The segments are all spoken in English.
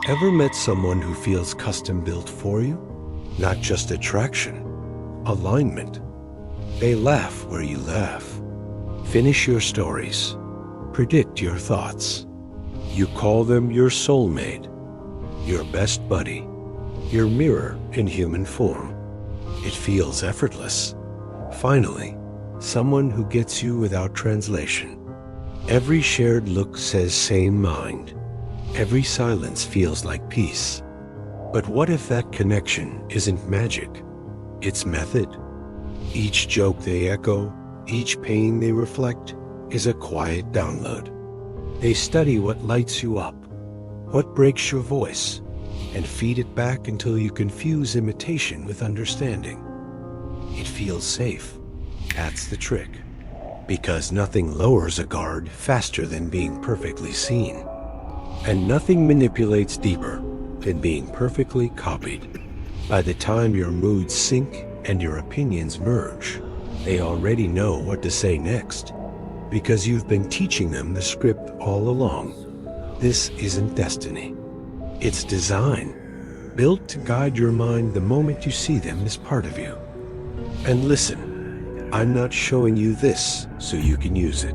Ever met someone who feels custom built for you? Not just attraction, alignment. They laugh where you laugh. Finish your stories. Predict your thoughts. You call them your soulmate, your best buddy, your mirror in human form. It feels effortless. Finally, someone who gets you without translation. Every shared look says same mind. Every silence feels like peace. But what if that connection isn't magic? It's method. Each joke they echo, each pain they reflect, is a quiet download. They study what lights you up, what breaks your voice, and feed it back until you confuse imitation with understanding. It feels safe. That's the trick. Because nothing lowers a guard faster than being perfectly seen. And nothing manipulates deeper than being perfectly copied. By the time your moods sync and your opinions merge, they already know what to say next. Because you've been teaching them the script all along. This isn't destiny. It's design, built to guide your mind the moment you see them as part of you. And listen, I'm not showing you this so you can use it.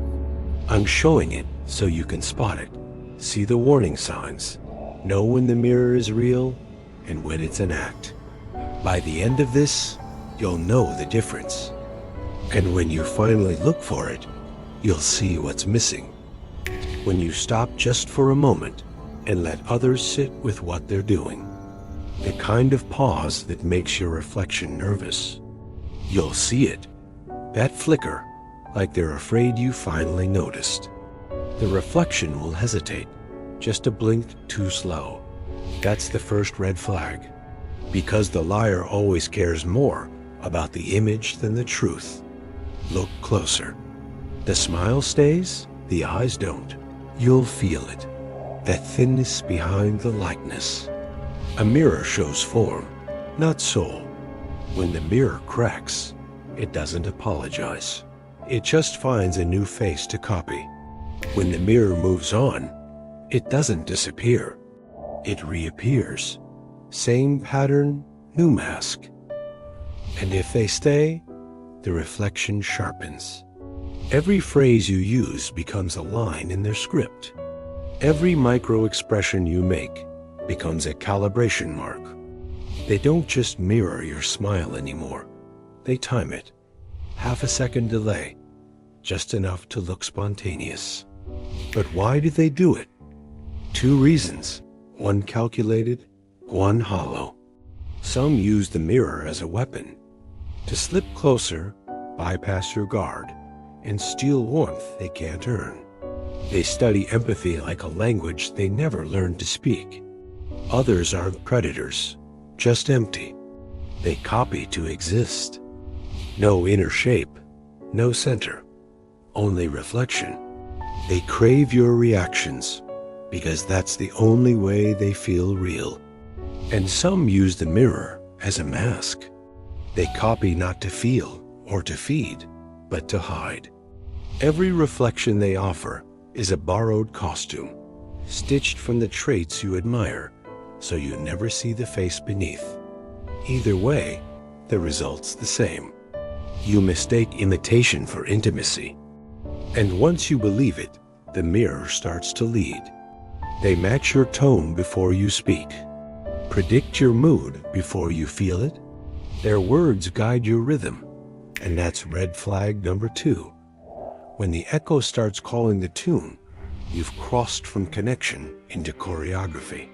I'm showing it so you can spot it. See the warning signs. Know when the mirror is real and when it's an act. By the end of this, you'll know the difference. And when you finally look for it, you'll see what's missing. When you stop just for a moment and let others sit with what they're doing. The kind of pause that makes your reflection nervous. You'll see it. That flicker, like they're afraid you finally noticed. The reflection will hesitate, just a blink too slow. That's the first red flag. Because the liar always cares more about the image than the truth. Look closer. The smile stays, the eyes don't. You'll feel it. That thinness behind the likeness. A mirror shows form, not soul. When the mirror cracks, it doesn't apologize. It just finds a new face to copy. When the mirror moves on, it doesn't disappear. It reappears. Same pattern, new mask. And if they stay, the reflection sharpens. Every phrase you use becomes a line in their script. Every micro-expression you make becomes a calibration mark. They don't just mirror your smile anymore. They time it. Half a second delay, just enough to look spontaneous. But why do they do it? Two reasons, one calculated, one hollow. Some use the mirror as a weapon, to slip closer, bypass your guard, and steal warmth they can't earn. They study empathy like a language they never learned to speak. Others are predators, just empty. They copy to exist. No inner shape, no center, only reflection. They crave your reactions, because that's the only way they feel real. And some use the mirror as a mask. They copy not to feel or to feed, but to hide. Every reflection they offer is a borrowed costume, stitched from the traits you admire, so you never see the face beneath. Either way, the result's the same. You mistake imitation for intimacy. And once you believe it, the mirror starts to lead. They match your tone before you speak, predict your mood before you feel it. Their words guide your rhythm, and that's red flag number 2. When the echo starts calling the tune, you've crossed from connection into choreography.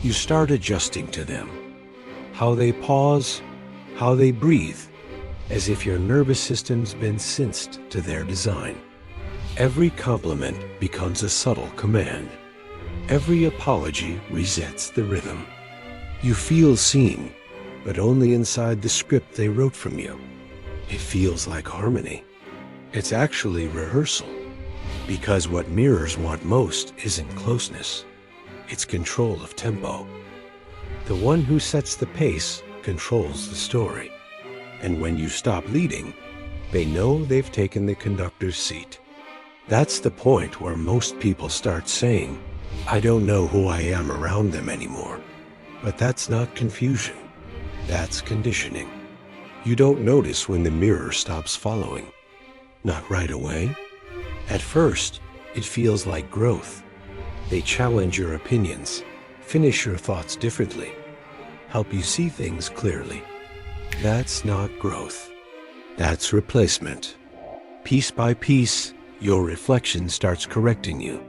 You start adjusting to them. How they pause, how they breathe, as if your nervous system's been synced to their design. Every compliment becomes a subtle command. Every apology resets the rhythm. You feel seen, but only inside the script they wrote from you. It feels like harmony. It's actually rehearsal. Because what mirrors want most isn't closeness. It's control of tempo. The one who sets the pace controls the story. And when you stop leading, they know they've taken the conductor's seat. That's the point where most people start saying, I don't know who I am around them anymore. But that's not confusion. That's conditioning. You don't notice when the mirror stops following. Not right away. At first, it feels like growth. They challenge your opinions, finish your thoughts differently, help you see things clearly. That's not growth. That's replacement. Piece by piece, your reflection starts correcting you.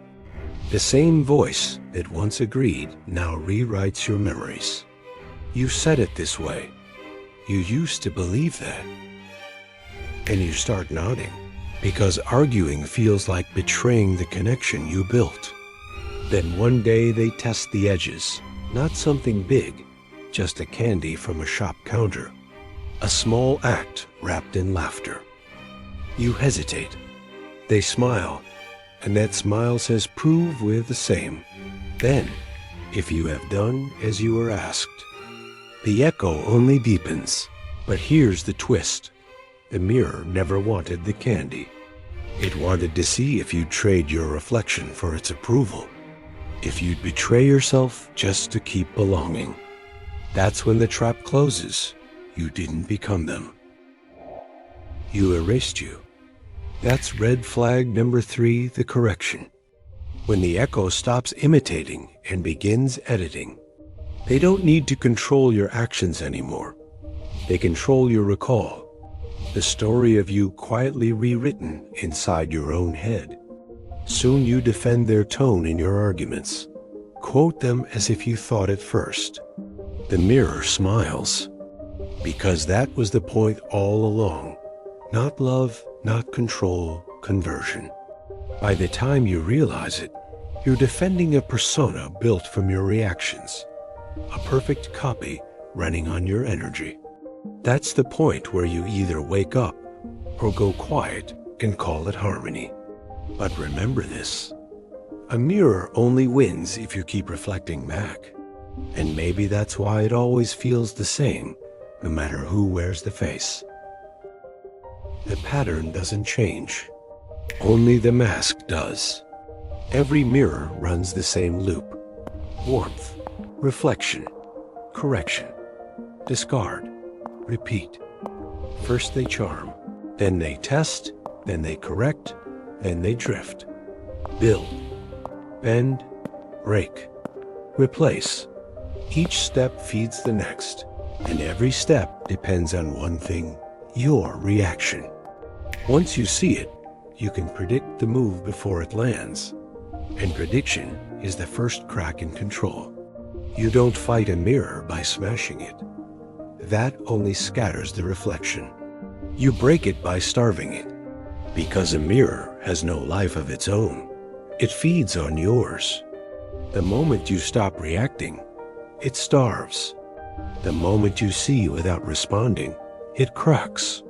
The same voice that once agreed now rewrites your memories. You said it this way. You used to believe that. And you start nodding, because arguing feels like betraying the connection you built. Then one day they test the edges, not something big, just a candy from a shop counter. A small act wrapped in laughter. You hesitate. They smile, and that smile says, "Prove we're the same." Then, if you have done as you were asked, the echo only deepens. But here's the twist. The mirror never wanted the candy. It wanted to see if you'd trade your reflection for its approval. If you'd betray yourself just to keep belonging. That's when the trap closes. You didn't become them. You erased you. That's red flag number 3, the correction. When the echo stops imitating and begins editing. They don't need to control your actions anymore. They control your recall. The story of you quietly rewritten inside your own head. Soon you defend their tone in your arguments. Quote them as if you thought it first. The mirror smiles. Because that was the point all along. Not love, not control, conversion. By the time you realize it, you're defending a persona built from your reactions. A perfect copy running on your energy. That's the point where you either wake up or go quiet and call it harmony. But remember this. A mirror only wins if you keep reflecting back. And maybe that's why it always feels the same, no matter who wears the face. The pattern doesn't change. Only the mask does. Every mirror runs the same loop. Warmth, reflection, correction, discard, repeat. First they charm, then they test, then they correct, then they drift. Build, bend, break, replace. Each step feeds the next, and every step depends on one thing, your reaction. Once you see it, you can predict the move before it lands. And prediction is the first crack in control. You don't fight a mirror by smashing it. That only scatters the reflection. You break it by starving it. Because a mirror has no life of its own. It feeds on yours. The moment you stop reacting, it starves. The moment you see without responding, it cracks.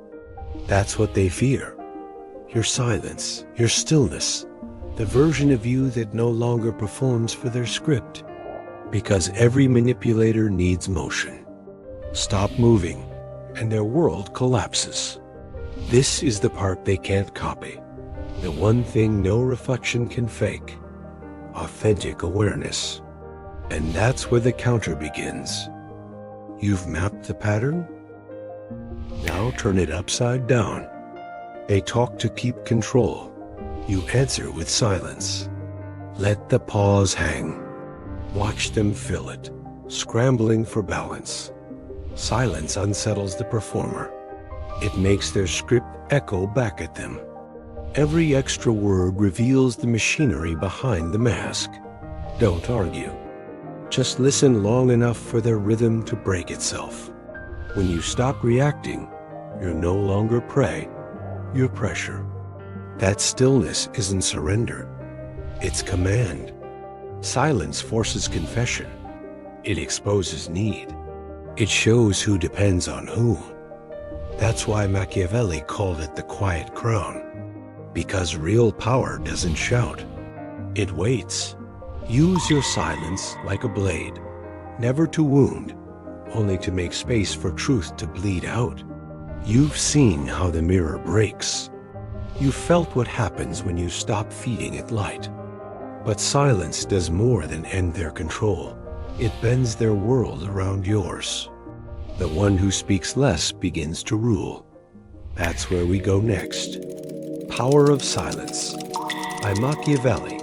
That's what they fear. Your silence, your stillness, the version of you that no longer performs for their script. Because every manipulator needs motion. Stop moving, and their world collapses. This is the part they can't copy. The one thing no reflection can fake. Authentic awareness. And that's where the counter begins. You've mapped the pattern? Now turn it upside down. They talk to keep control. You answer with silence. Let the pause hang. Watch them fill it, scrambling for balance. Silence unsettles the performer. It makes their script echo back at them. Every extra word reveals the machinery behind the mask. Don't argue. Just listen long enough for their rhythm to break itself. When you stop reacting, you're no longer prey, you're pressure. That stillness isn't surrender. It's command. Silence forces confession. It exposes need. It shows who depends on whom. That's why Machiavelli called it the quiet crown. Because real power doesn't shout. It waits. Use your silence like a blade, never to wound, only to make space for truth to bleed out. You've seen how the mirror breaks. You felt what happens when you stop feeding it light. But silence does more than end their control. It bends their world around yours. The one who speaks less begins to rule. That's where we go next. Power of Silence by Machiavelli.